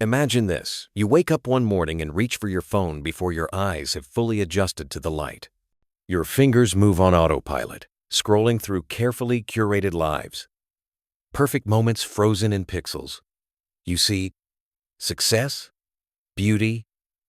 Imagine this. You wake up one morning and reach for your phone before your eyes have fully adjusted to the light. Your fingers move on autopilot, scrolling through carefully curated lives. Perfect moments frozen in pixels. You see success, beauty,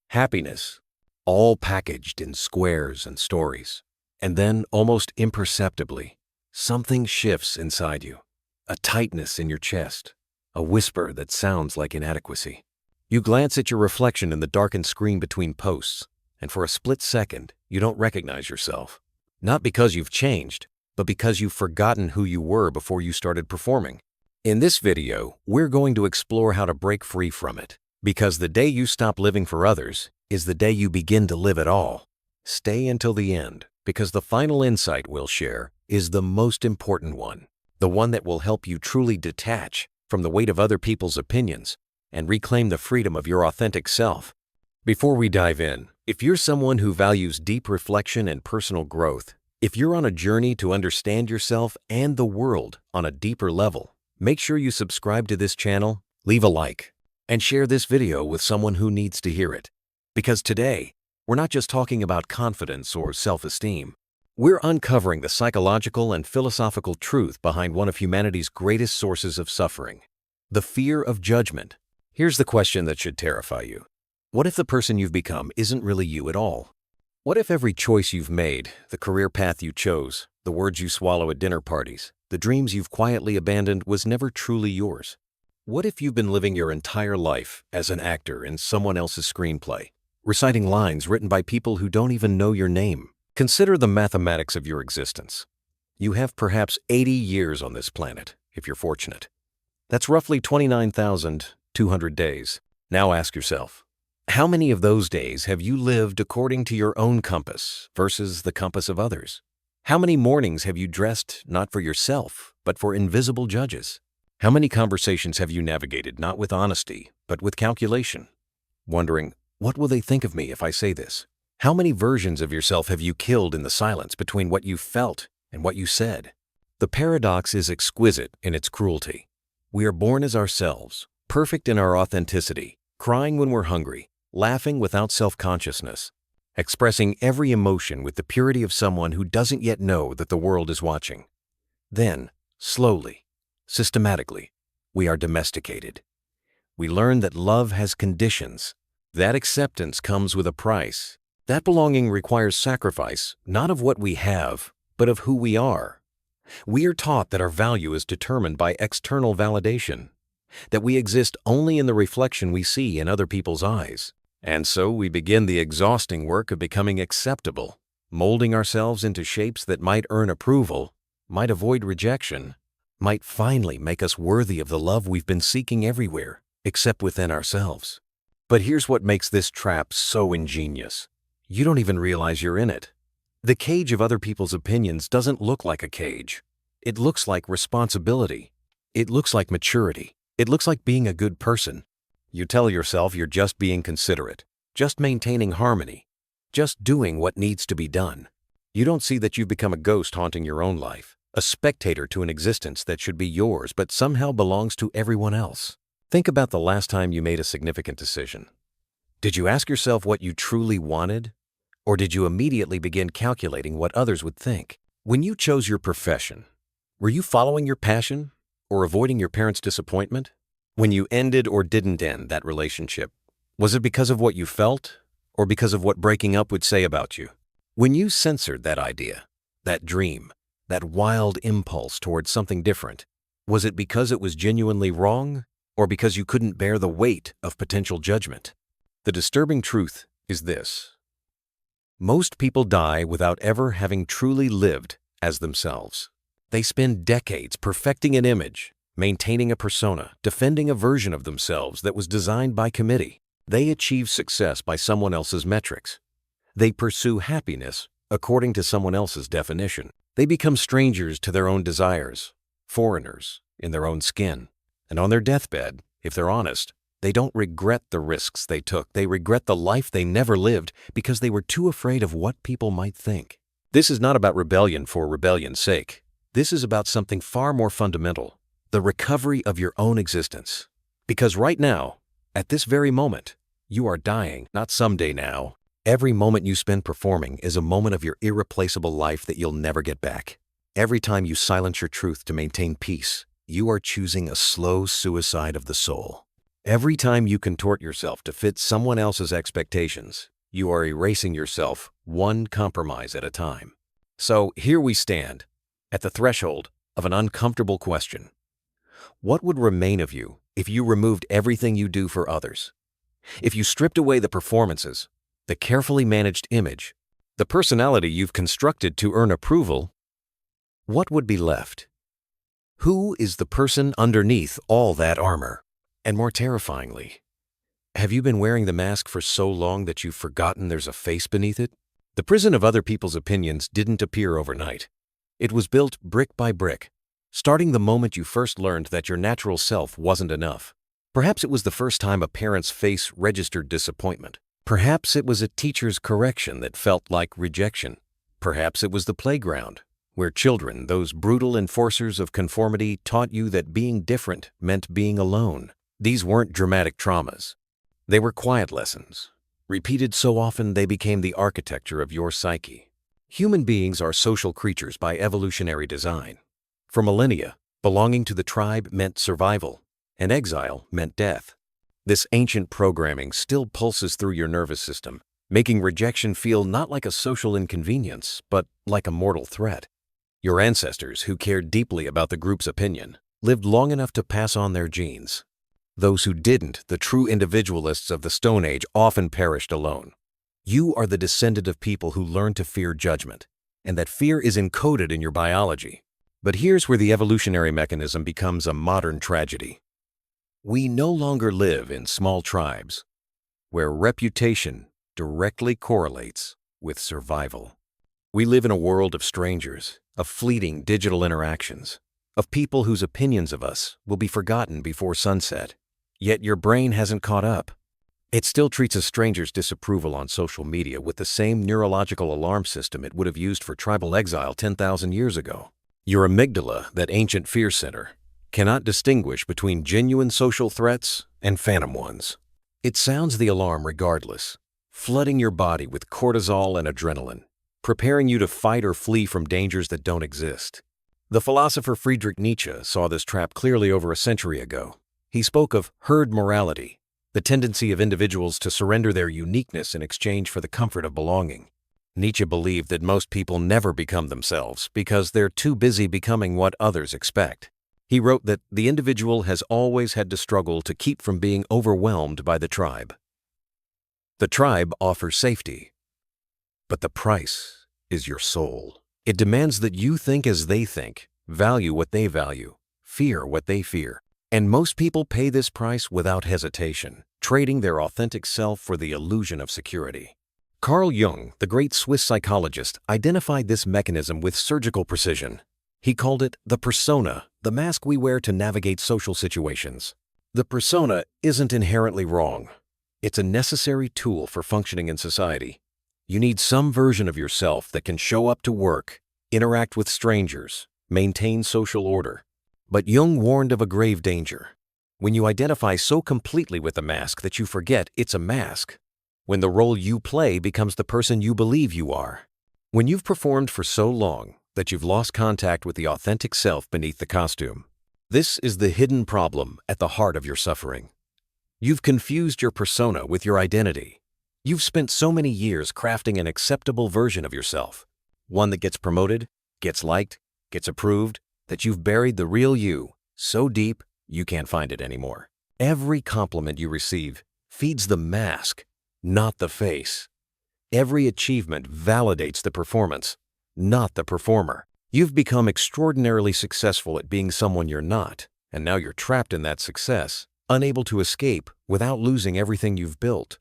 happiness, all packaged in squares and stories. And then, almost imperceptibly, something shifts inside you. A tightness in your chest, a whisper that sounds like inadequacy. You glance at your reflection in the darkened screen between posts, and for a split second, you don't recognize yourself. Not because you've changed, but because you've forgotten who you were before you started performing. In this video, we're going to explore how to break free from it, because the day you stop living for others is the day you begin to live at all. Stay until the end, because the final insight we'll share is the most important one, the one that will help you truly detach from the weight of other people's opinions and reclaim the freedom of your authentic self. Before we dive in, if you're someone who values deep reflection and personal growth, if you're on a journey to understand yourself and the world on a deeper level, make sure you subscribe to this channel, leave a like, and share this video with someone who needs to hear it. Because today, we're not just talking about confidence or self-esteem. We're uncovering the psychological and philosophical truth behind one of humanity's greatest sources of suffering, the fear of judgment. Here's the question that should terrify you. What if the person you've become isn't really you at all? What if every choice you've made, the career path you chose, the words you swallow at dinner parties, the dreams you've quietly abandoned was never truly yours? What if you've been living your entire life as an actor in someone else's screenplay, reciting lines written by people who don't even know your name? Consider the mathematics of your existence. You have perhaps 80 years on this planet, if you're fortunate. That's roughly 29,200 days. Now ask yourself, how many of those days have you lived according to your own compass versus the compass of others? How many mornings have you dressed not for yourself, but for invisible judges? How many conversations have you navigated not with honesty, but with calculation? Wondering, what will they think of me if I say this? How many versions of yourself have you killed in the silence between what you felt and what you said? The paradox is exquisite in its cruelty. We are born as ourselves, perfect in our authenticity, crying when we're hungry, laughing without self-consciousness, expressing every emotion with the purity of someone who doesn't yet know that the world is watching. Then, slowly, systematically, we are domesticated. We learn that love has conditions. That acceptance comes with a price. That belonging requires sacrifice, not of what we have, but of who we are. We are taught that our value is determined by external validation, that we exist only in the reflection we see in other people's eyes. And so we begin the exhausting work of becoming acceptable, molding ourselves into shapes that might earn approval, might avoid rejection, might finally make us worthy of the love we've been seeking everywhere, except within ourselves. But here's what makes this trap so ingenious. You don't even realize you're in it. The cage of other people's opinions doesn't look like a cage. It looks like responsibility. It looks like maturity. It looks like being a good person. You tell yourself you're just being considerate, just maintaining harmony, just doing what needs to be done. You don't see that you've become a ghost haunting your own life, a spectator to an existence that should be yours but somehow belongs to everyone else. Think about the last time you made a significant decision. Did you ask yourself what you truly wanted? Or did you immediately begin calculating what others would think? When you chose your profession, were you following your passion or avoiding your parents' disappointment? When you ended or didn't end that relationship, was it because of what you felt or because of what breaking up would say about you? When you censored that idea, that dream, that wild impulse towards something different, was it because it was genuinely wrong or because you couldn't bear the weight of potential judgment? The disturbing truth is this. Most people die without ever having truly lived as themselves. They spend decades perfecting an image, maintaining a persona, defending a version of themselves that was designed by committee. They achieve success by someone else's metrics. They pursue happiness according to someone else's definition. They become strangers to their own desires, foreigners in their own skin. And on their deathbed, if they're honest, they don't regret the risks they took. They regret the life they never lived because they were too afraid of what people might think. This is not about rebellion for rebellion's sake. This is about something far more fundamental, the recovery of your own existence. Because right now, At this very moment, you are dying, not someday now. Every moment you spend performing is a moment of your irreplaceable life that you'll never get back. Every time you silence your truth to maintain peace, you are choosing a slow suicide of the soul. Every time you contort yourself to fit someone else's expectations, you are erasing yourself one compromise at a time. So here we stand, at the threshold of an uncomfortable question. What would remain of you if you removed everything you do for others? If you stripped away the performances, the carefully managed image, the personality you've constructed to earn approval, what would be left? Who is the person underneath all that armor? And more terrifyingly, have you been wearing the mask for so long that you've forgotten there's a face beneath it? The prison of other people's opinions didn't appear overnight. It was built brick by brick, starting the moment you first learned that your natural self wasn't enough. Perhaps it was the first time a parent's face registered disappointment. Perhaps it was a teacher's correction that felt like rejection. Perhaps it was the playground, where children, those brutal enforcers of conformity, taught you that being different meant being alone. These weren't dramatic traumas. They were quiet lessons, repeated so often they became the architecture of your psyche. Human beings are social creatures by evolutionary design. For millennia, belonging to the tribe meant survival, and exile meant death. This ancient programming still pulses through your nervous system, making rejection feel not like a social inconvenience, but like a mortal threat. Your ancestors, who cared deeply about the group's opinion, lived long enough to pass on their genes. Those who didn't, the true individualists of the Stone Age, often perished alone. You are the descendant of people who learned to fear judgment, and that fear is encoded in your biology. But here's where the evolutionary mechanism becomes a modern tragedy. We no longer live in small tribes, where reputation directly correlates with survival. We live in a world of strangers, of fleeting digital interactions, of people whose opinions of us will be forgotten before sunset. Yet your brain hasn't caught up. It still treats a stranger's disapproval on social media with the same neurological alarm system it would have used for tribal exile 10,000 years ago. Your amygdala, that ancient fear center, cannot distinguish between genuine social threats and phantom ones. It sounds the alarm regardless, flooding your body with cortisol and adrenaline, preparing you to fight or flee from dangers that don't exist. The philosopher Friedrich Nietzsche saw this trap clearly over a century ago. He spoke of herd morality, the tendency of individuals to surrender their uniqueness in exchange for the comfort of belonging. Nietzsche believed that most people never become themselves because they're too busy becoming what others expect. He wrote that the individual has always had to struggle to keep from being overwhelmed by the tribe. The tribe offers safety, but the price is your soul. It demands that you think as they think, value what they value, fear what they fear. And most people pay this price without hesitation, trading their authentic self for the illusion of security. Carl Jung, the great Swiss psychologist, identified this mechanism with surgical precision. He called it the persona, the mask we wear to navigate social situations. The persona isn't inherently wrong. It's a necessary tool for functioning in society. You need some version of yourself that can show up to work, interact with strangers, maintain social order. But Jung warned of a grave danger. When you identify so completely with the mask that you forget it's a mask. When the role you play becomes the person you believe you are. When you've performed for so long that you've lost contact with the authentic self beneath the costume. This is the hidden problem at the heart of your suffering. You've confused your persona with your identity. You've spent so many years crafting an acceptable version of yourself, one that gets promoted, gets liked, gets approved, that you've buried the real you so deep you can't find it anymore. Every compliment you receive feeds the mask, not the face. Every achievement validates the performance, not the performer. You've become extraordinarily successful at being someone you're not, and now you're trapped in that success, unable to escape without losing everything you've built.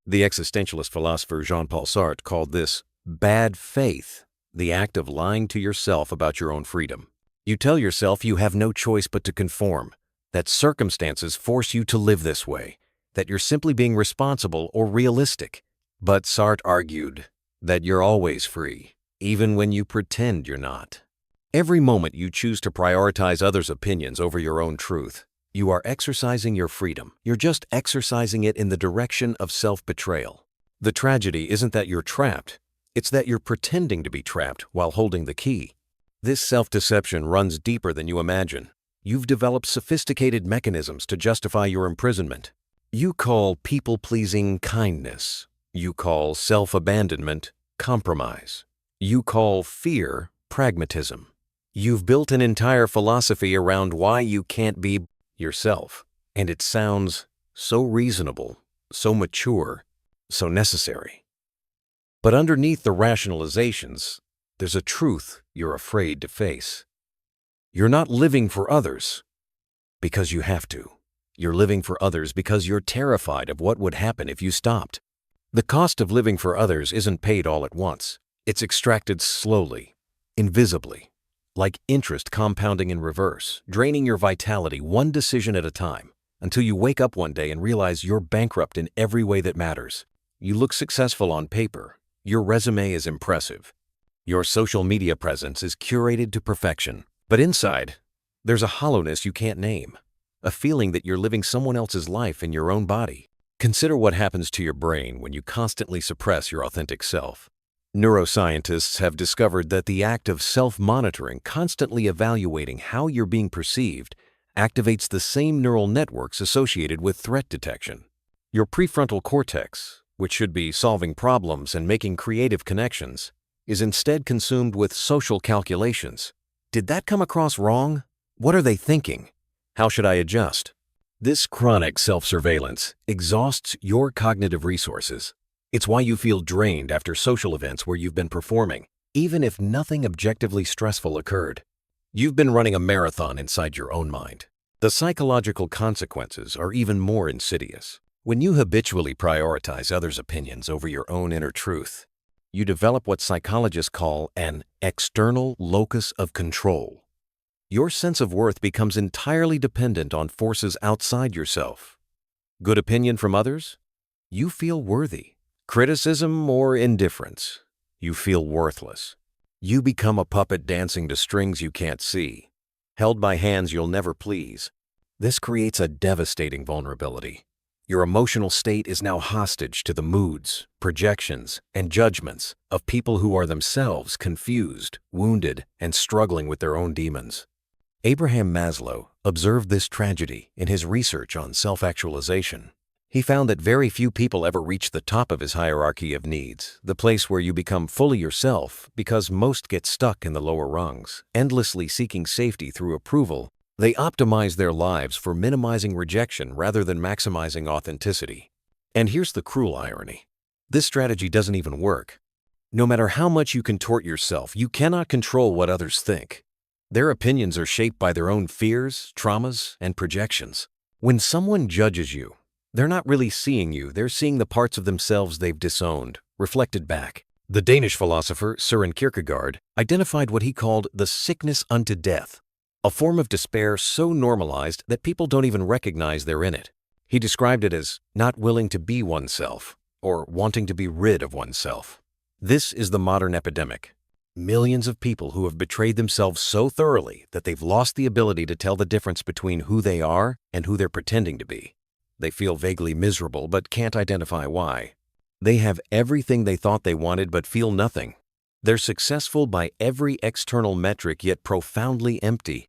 The existentialist philosopher Jean-Paul Sartre called this bad faith, the act of lying to yourself about your own freedom. You tell yourself you have no choice but to conform, that circumstances force you to live this way, that you're simply being responsible or realistic. But Sartre argued that you're always free, even when you pretend you're not. Every moment you choose to prioritize others' opinions over your own truth, You are exercising your freedom. You're just exercising it in the direction of self-betrayal. The tragedy isn't that you're trapped. It's that you're pretending to be trapped while holding the key. This self-deception runs deeper than you imagine. You've developed sophisticated mechanisms to justify your imprisonment. You call people-pleasing kindness. You call self-abandonment compromise. You call fear pragmatism. You've built an entire philosophy around why you can't be yourself, and it sounds so reasonable, so mature, so necessary. But underneath the rationalizations, there's a truth you're afraid to face. You're not living for others because you have to. You're living for others because you're terrified of what would happen if you stopped. The cost of living for others isn't paid all at once. It's extracted slowly, invisibly, like interest compounding in reverse, draining your vitality one decision at a time, until you wake up one day and realize you're bankrupt in every way that matters. You look successful on paper. Your resume is impressive. Your social media presence is curated to perfection. But inside, there's a hollowness you can't name, a feeling that you're living someone else's life in your own body. Consider what happens to your brain when you constantly suppress your authentic self. Neuroscientists have discovered that the act of self-monitoring, constantly evaluating how you're being perceived, activates the same neural networks associated with threat detection. Your prefrontal cortex, which should be solving problems and making creative connections, is instead consumed with social calculations. Did that come across wrong? What are they thinking? How should I adjust? This chronic self-surveillance exhausts your cognitive resources. It's why you feel drained after social events where you've been performing, even if nothing objectively stressful occurred. You've been running a marathon inside your own mind. The psychological consequences are even more insidious. When you habitually prioritize others' opinions over your own inner truth, you develop what psychologists call an external locus of control. Your sense of worth becomes entirely dependent on forces outside yourself. Good opinion from others? You feel worthy. Criticism or indifference? You feel worthless. You become a puppet dancing to strings you can't see, held by hands you'll never please. This creates a devastating vulnerability. Your emotional state is now hostage to the moods, projections, and judgments of people who are themselves confused, wounded, and struggling with their own demons. Abraham Maslow observed this tragedy in his research on self-actualization. He found that very few people ever reach the top of his hierarchy of needs, the place where you become fully yourself, because most get stuck in the lower rungs, endlessly seeking safety through approval. They optimize their lives for minimizing rejection rather than maximizing authenticity. And here's the cruel irony. This strategy doesn't even work. No matter how much you contort yourself, you cannot control what others think. Their opinions are shaped by their own fears, traumas, and projections. When someone judges you, they're not really seeing you, they're seeing the parts of themselves they've disowned, reflected back. The Danish philosopher Søren Kierkegaard identified what he called the sickness unto death, a form of despair so normalized that people don't even recognize they're in it. He described it as not willing to be oneself, or wanting to be rid of oneself. This is the modern epidemic. Millions of people who have betrayed themselves so thoroughly that they've lost the ability to tell the difference between who they are and who they're pretending to be. They feel vaguely miserable but can't identify why. They have everything they thought they wanted but feel nothing. They're successful by every external metric yet profoundly empty.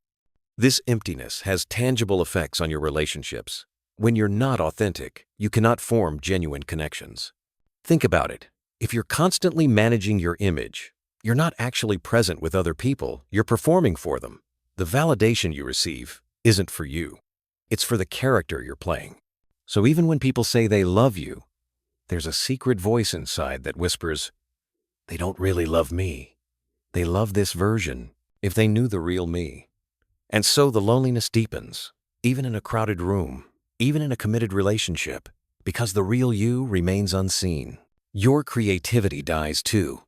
This emptiness has tangible effects on your relationships. When you're not authentic, you cannot form genuine connections. Think about it. If you're constantly managing your image, you're not actually present with other people, you're performing for them. The validation you receive isn't for you. It's for the character you're playing. So even when people say they love you, there's a secret voice inside that whispers, they don't really love me. They love this version if they knew the real me. And so the loneliness deepens, even in a crowded room, even in a committed relationship, because the real you remains unseen. Your creativity dies too.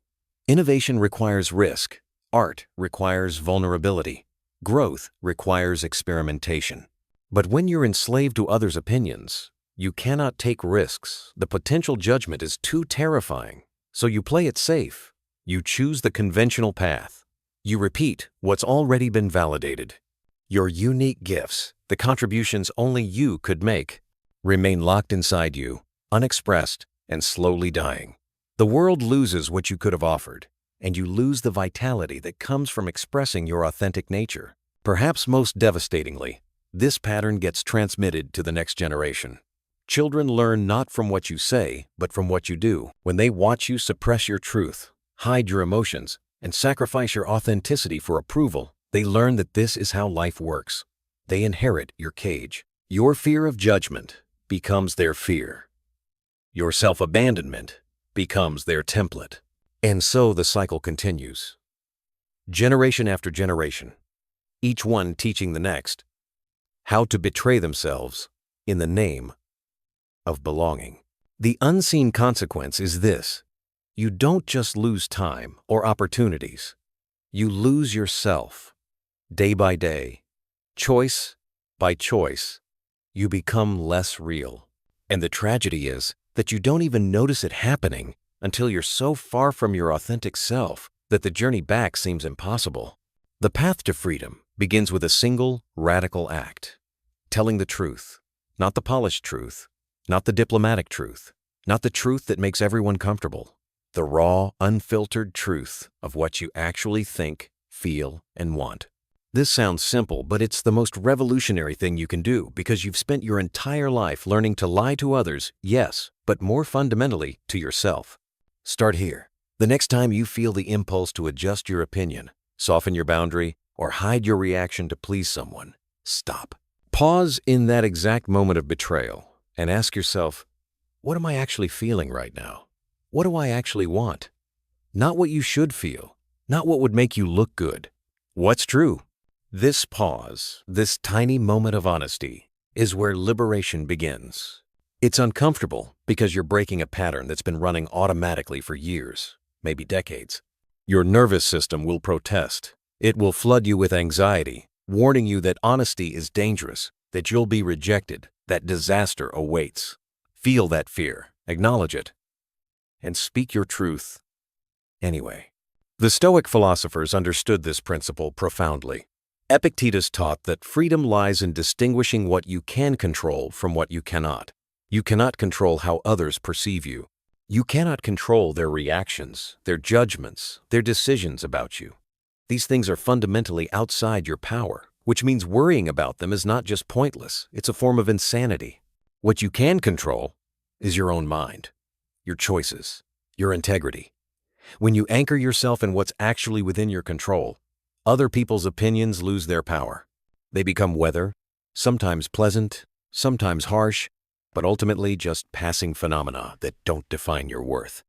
Innovation requires risk. Art requires vulnerability. Growth requires experimentation. But when you're enslaved to others' opinions, you cannot take risks. The potential judgment is too terrifying. So you play it safe. You choose the conventional path. You repeat what's already been validated. Your unique gifts, the contributions only you could make, remain locked inside you, unexpressed and slowly dying. The world loses what you could have offered, and you lose the vitality that comes from expressing your authentic nature. Perhaps most devastatingly, this pattern gets transmitted to the next generation. Children learn not from what you say, but from what you do. When they watch you suppress your truth, hide your emotions, and sacrifice your authenticity for approval, they learn that this is how life works. They inherit your cage. Your fear of judgment becomes their fear. Your self-abandonment becomes their template. And so the cycle continues. Generation after generation, each one teaching the next how to betray themselves in the name of belonging. The unseen consequence is this: you don't just lose time or opportunities, you lose yourself. Day by day, choice by choice, you become less real. And the tragedy is that you don't even notice it happening until you're so far from your authentic self that the journey back seems impossible. The path to freedom begins with a single, radical act: telling the truth, not the polished truth, not the diplomatic truth, not the truth that makes everyone comfortable, the raw, unfiltered truth of what you actually think, feel, and want. This sounds simple, but it's the most revolutionary thing you can do because you've spent your entire life learning to lie to others, yes, but more fundamentally, to yourself. Start here. The next time you feel the impulse to adjust your opinion, soften your boundary, or hide your reaction to please someone, stop. Pause in that exact moment of betrayal and ask yourself, what am I actually feeling right now? What do I actually want? Not what you should feel, not what would make you look good. What's true? This pause, this tiny moment of honesty, is where liberation begins. It's uncomfortable because you're breaking a pattern that's been running automatically for years, maybe decades. Your nervous system will protest. It will flood you with anxiety, warning you that honesty is dangerous, that you'll be rejected, that disaster awaits. Feel that fear, acknowledge it, and speak your truth anyway. The Stoic philosophers understood this principle profoundly. Epictetus taught that freedom lies in distinguishing what you can control from what you cannot. You cannot control how others perceive you. You cannot control their reactions, their judgments, their decisions about you. These things are fundamentally outside your power, which means worrying about them is not just pointless, it's a form of insanity. What you can control is your own mind, your choices, your integrity. When you anchor yourself in what's actually within your control, other people's opinions lose their power. They become weather, sometimes pleasant, sometimes harsh, but ultimately just passing phenomena that don't define your worth.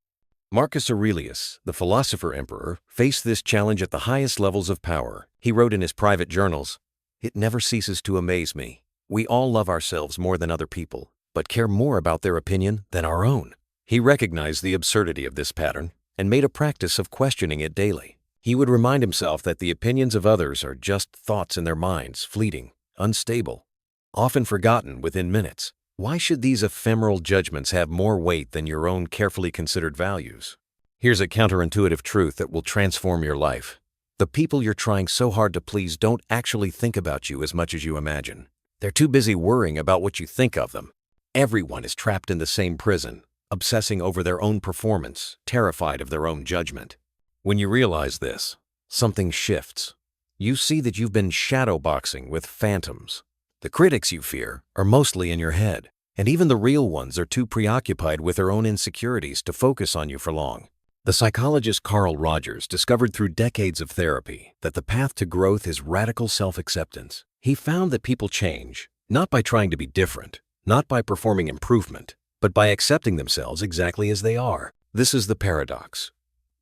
Marcus Aurelius, the philosopher emperor, faced this challenge at the highest levels of power. He wrote in his private journals, "It never ceases to amaze me. We all love ourselves more than other people, but care more about their opinion than our own." He recognized the absurdity of this pattern and made a practice of questioning it daily. He would remind himself that the opinions of others are just thoughts in their minds, fleeting, unstable, often forgotten within minutes. Why should these ephemeral judgments have more weight than your own carefully considered values? Here's a counterintuitive truth that will transform your life. The people you're trying so hard to please don't actually think about you as much as you imagine. They're too busy worrying about what you think of them. Everyone is trapped in the same prison, obsessing over their own performance, terrified of their own judgment. When you realize this, something shifts. You see that you've been shadowboxing with phantoms. The critics you fear are mostly in your head, and even the real ones are too preoccupied with their own insecurities to focus on you for long. The psychologist Carl Rogers discovered through decades of therapy that the path to growth is radical self-acceptance. He found that people change, not by trying to be different, not by performing improvement, but by accepting themselves exactly as they are. This is the paradox.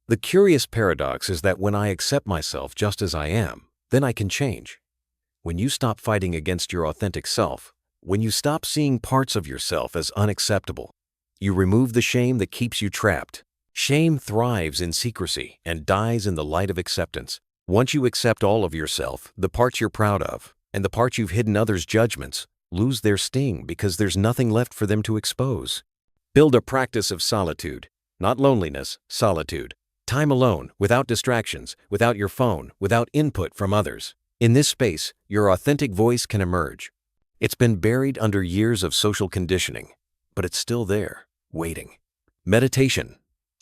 The curious paradox is that when I accept myself just as I am, then I can change. When you stop fighting against your authentic self, when you stop seeing parts of yourself as unacceptable, you remove the shame that keeps you trapped. Shame thrives in secrecy and dies in the light of acceptance. Once you accept all of yourself, the parts you're proud of, and the parts you've hidden others' judgments, lose their sting because there's nothing left for them to expose. Build a practice of solitude, not loneliness, solitude. Time alone, without distractions, without your phone, without input from others. In this space, your authentic voice can emerge. It's been buried under years of social conditioning, but it's still there, waiting. Meditation,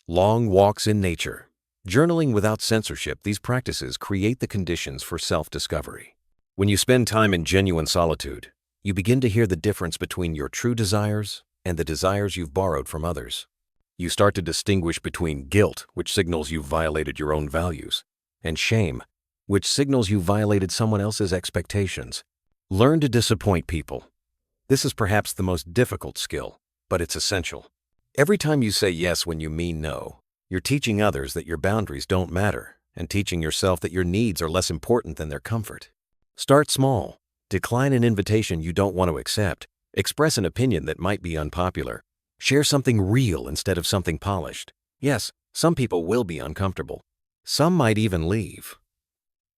long walks in nature, journaling without censorship, these practices create the conditions for self-discovery. When you spend time in genuine solitude, you begin to hear the difference between your true desires and the desires you've borrowed from others. You start to distinguish between guilt, which signals you've violated your own values, and shame, which signals you violated someone else's expectations. Learn to disappoint people. This is perhaps the most difficult skill, but it's essential. Every time you say yes when you mean no, you're teaching others that your boundaries don't matter and teaching yourself that your needs are less important than their comfort. Start small. Decline an invitation you don't want to accept. Express an opinion that might be unpopular. Share something real instead of something polished. Yes, some people will be uncomfortable. Some might even leave.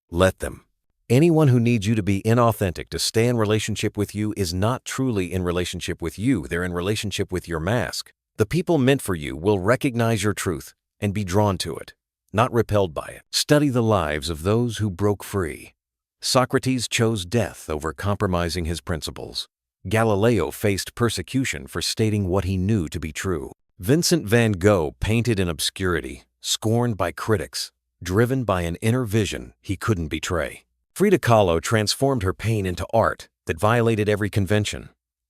Let them. Anyone who needs you to be inauthentic to stay in relationship with you is not truly in relationship with you. They're in relationship with your mask. The people meant for you will recognize your truth and be drawn to it, not repelled by it. Study the lives of those who broke free. Socrates chose death over compromising his principles. Galileo faced persecution for stating what he knew to be true. Vincent van Gogh painted in obscurity, scorned by critics, driven by an inner vision he couldn't betray. Frida Kahlo transformed her pain into art that violated every convention.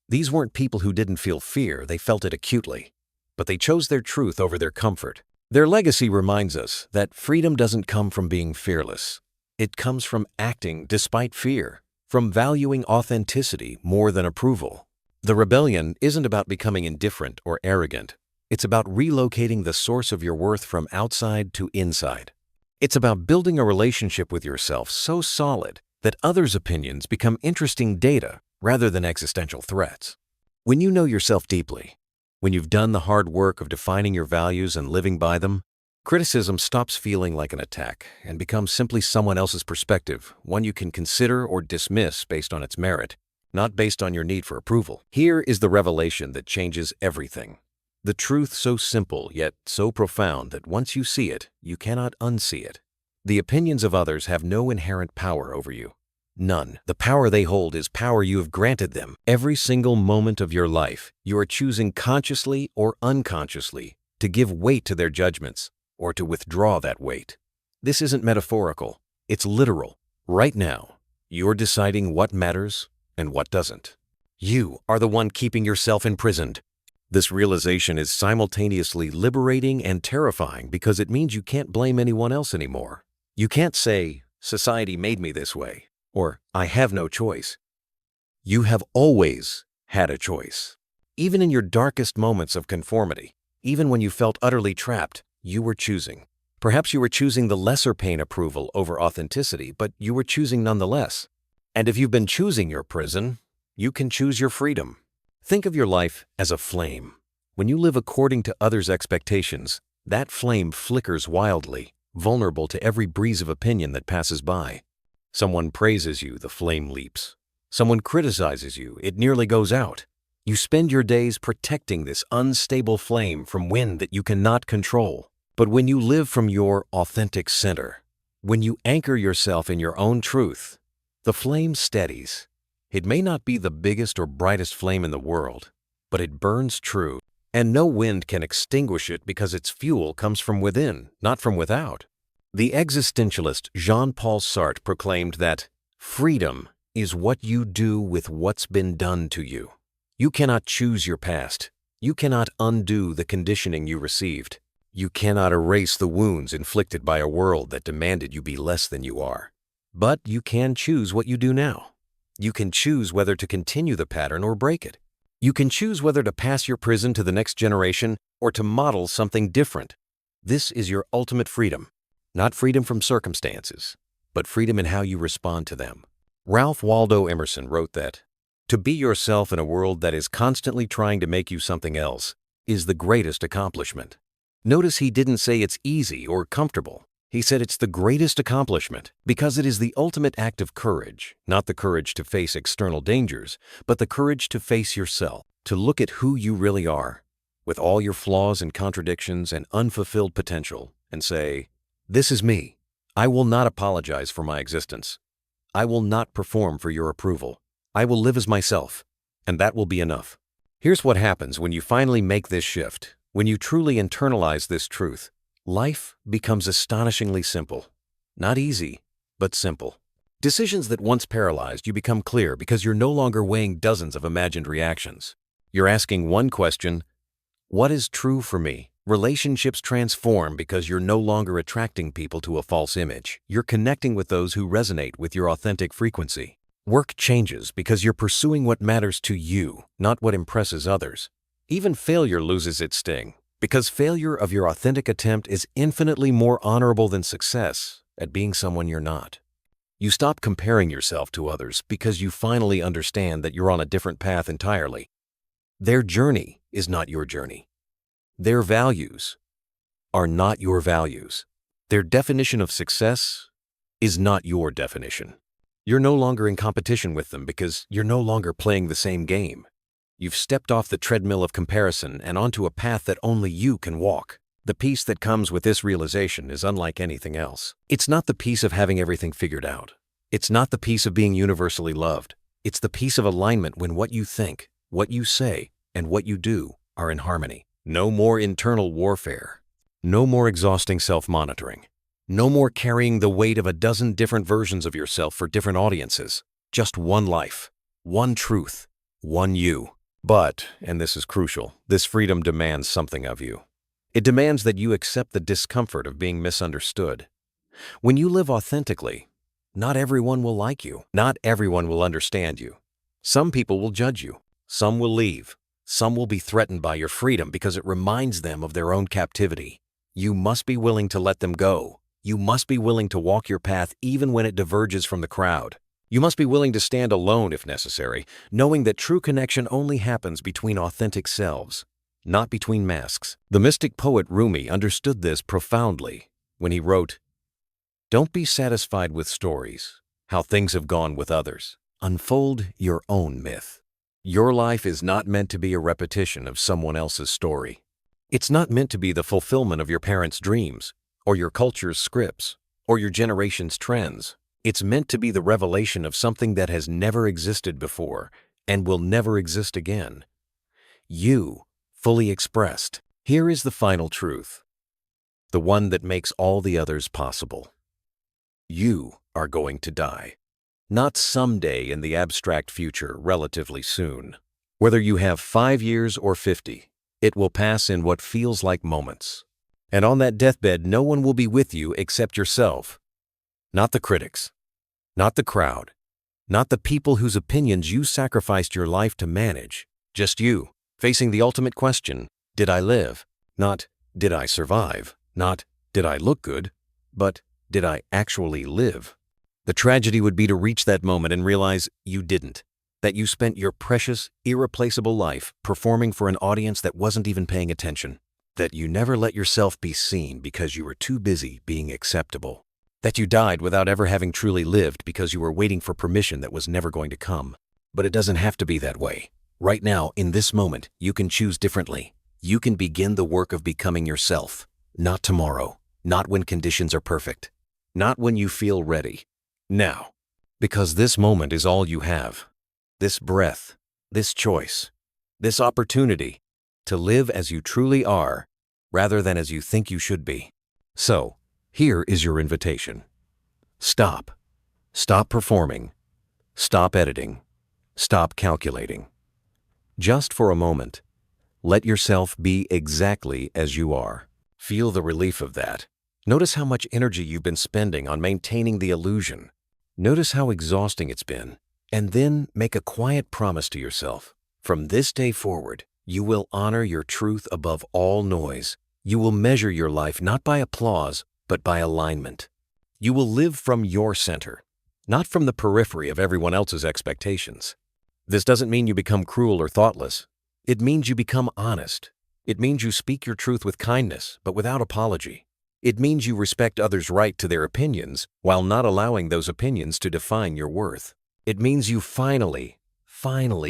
These weren't people who didn't feel fear, they felt it acutely. But they chose their truth over their comfort. Their legacy reminds us that freedom doesn't come from being fearless. It comes from acting despite fear, from valuing authenticity more than approval. The rebellion isn't about becoming indifferent or arrogant. It's about relocating the source of your worth from outside to inside. It's about building a relationship with yourself so solid that others' opinions become interesting data rather than existential threats. When you know yourself deeply, when you've done the hard work of defining your values and living by them, criticism stops feeling like an attack and becomes simply someone else's perspective, one you can consider or dismiss based on its merit, not based on your need for approval. Here is the revelation that changes everything. The truth so simple yet so profound that once you see it, you cannot unsee it. The opinions of others have no inherent power over you. None. The power they hold is power you have granted them. Every single moment of your life, you are choosing consciously or unconsciously to give weight to their judgments or to withdraw that weight. This isn't metaphorical. It's literal. Right now, you're deciding what matters and what doesn't. You are the one keeping yourself imprisoned. This realization is simultaneously liberating and terrifying because it means you can't blame anyone else anymore. You can't say, "Society made me this way," or "I have no choice." You have always had a choice. Even in your darkest moments of conformity, even when you felt utterly trapped, you were choosing. Perhaps you were choosing the lesser pain approval over authenticity, but you were choosing nonetheless. And if you've been choosing your prison, you can choose your freedom. Think of your life as a flame. When you live according to others' expectations, that flame flickers wildly, vulnerable to every breeze of opinion that passes by. Someone praises you, the flame leaps. Someone criticizes you, it nearly goes out. You spend your days protecting this unstable flame from wind that you cannot control. But when you live from your authentic center, when you anchor yourself in your own truth, the flame steadies. It may not be the biggest or brightest flame in the world, but it burns true, and no wind can extinguish it because its fuel comes from within, not from without. The existentialist Jean-Paul Sartre proclaimed that freedom is what you do with what's been done to you. You cannot choose your past. You cannot undo the conditioning you received. You cannot erase the wounds inflicted by a world that demanded you be less than you are. But you can choose what you do now. You can choose whether to continue the pattern or break it. You can choose whether to pass your prison to the next generation or to model something different. This is your ultimate freedom. Not freedom from circumstances, but freedom in how you respond to them. Ralph Waldo Emerson wrote that, "To be yourself in a world that is constantly trying to make you something else is the greatest accomplishment." Notice he didn't say it's easy or comfortable. He said it's the greatest accomplishment because it is the ultimate act of courage, not the courage to face external dangers, but the courage to face yourself, to look at who you really are, with all your flaws and contradictions and unfulfilled potential, and say, "This is me. I will not apologize for my existence. I will not perform for your approval. I will live as myself, and that will be enough. Here's what happens when you finally make this shift. When you truly internalize this truth, life becomes astonishingly simple. Not easy, but simple. Decisions that once paralyzed you become clear because you're no longer weighing dozens of imagined reactions. You're asking one question: what is true for me? Relationships transform because you're no longer attracting people to a false image. You're connecting with those who resonate with your authentic frequency. Work changes because you're pursuing what matters to you, not what impresses others. Even failure loses its sting, because failure of your authentic attempt is infinitely more honorable than success at being someone you're not. You stop comparing yourself to others because you finally understand that you're on a different path entirely. Their journey is not your journey. Their values are not your values. Their definition of success is not your definition. You're no longer in competition with them because you're no longer playing the same game. You've stepped off the treadmill of comparison and onto a path that only you can walk. The peace that comes with this realization is unlike anything else. It's not the peace of having everything figured out. It's not the peace of being universally loved. It's the peace of alignment when what you think, what you say, and what you do are in harmony. No more internal warfare. No more exhausting self-monitoring. No more carrying the weight of a dozen different versions of yourself for different audiences. Just one life, one truth, one you. But, and this is crucial, this freedom demands something of you. It demands that you accept the discomfort of being misunderstood. When you live authentically, not everyone will like you. Not everyone will understand you. Some people will judge you. Some will leave. Some will be threatened by your freedom because it reminds them of their own captivity. You must be willing to let them go. You must be willing to walk your path even when it diverges from the crowd. You must be willing to stand alone if necessary, knowing that true connection only happens between authentic selves, not between masks. The mystic poet Rumi understood this profoundly when he wrote, "Don't be satisfied with stories, how things have gone with others. Unfold your own myth." Your life is not meant to be a repetition of someone else's story. It's not meant to be the fulfillment of your parents' dreams, or your culture's scripts, or your generation's trends. It's meant to be the revelation of something that has never existed before and will never exist again. You, fully expressed. Here is the final truth, the one that makes all the others possible. You are going to die. Not someday in the abstract future, relatively soon. Whether you have 5 years or 50, it will pass in what feels like moments. And on that deathbed, no one will be with you except yourself. Not the critics, not the crowd, not the people whose opinions you sacrificed your life to manage. Just you, facing the ultimate question, did I live? Not, did I survive? Not, did I look good? But, did I actually live? The tragedy would be to reach that moment and realize you didn't, that you spent your precious, irreplaceable life performing for an audience that wasn't even paying attention, that you never let yourself be seen because you were too busy being acceptable, that you died without ever having truly lived because you were waiting for permission that was never going to come. But it doesn't have to be that way. Right now, in this moment, you can choose differently. You can begin the work of becoming yourself. Not tomorrow, not when conditions are perfect, not when you feel ready. Now, because this moment is all you have, this breath, this choice, this opportunity to live as you truly are rather than as you think you should be. So, here is your invitation. Stop. Stop performing. Stop editing. Stop calculating. Just for a moment, let yourself be exactly as you are. Feel the relief of that. Notice how much energy you've been spending on maintaining the illusion. Notice how exhausting it's been, and then make a quiet promise to yourself. From this day forward, you will honor your truth above all noise. You will measure your life not by applause, but by alignment. You will live from your center, not from the periphery of everyone else's expectations. This doesn't mean you become cruel or thoughtless. It means you become honest. It means you speak your truth with kindness, but without apology. It means you respect others' right to their opinions while not allowing those opinions to define your worth. It means you finally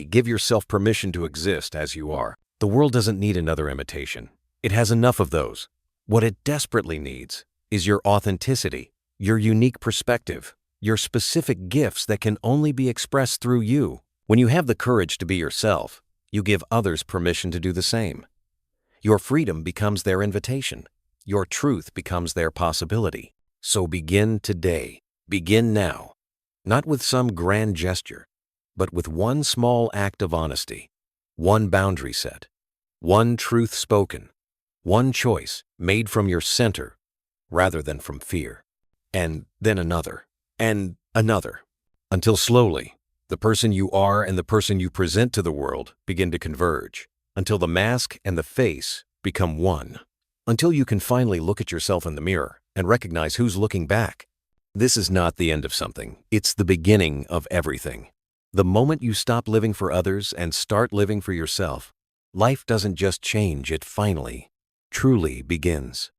give yourself permission to exist as you are. The world doesn't need another imitation. It has enough of those. What it desperately needs is your authenticity, your unique perspective. your specific gifts that can only be expressed through you. When you have the courage to be yourself, you give others permission to do the same. Your freedom becomes their invitation. Your truth becomes their possibility. So begin today. Begin now. Not with some grand gesture, but with one small act of honesty, one boundary set, one truth spoken, one choice made from your center rather than from fear. And then another, and another, until slowly, the person you are and the person you present to the world begin to converge, until the mask and the face become one, until you can finally look at yourself in the mirror and recognize who's looking back. This is not the end of something. It's the beginning of everything. The moment you stop living for others and start living for yourself, life doesn't just change, it finally, truly begins.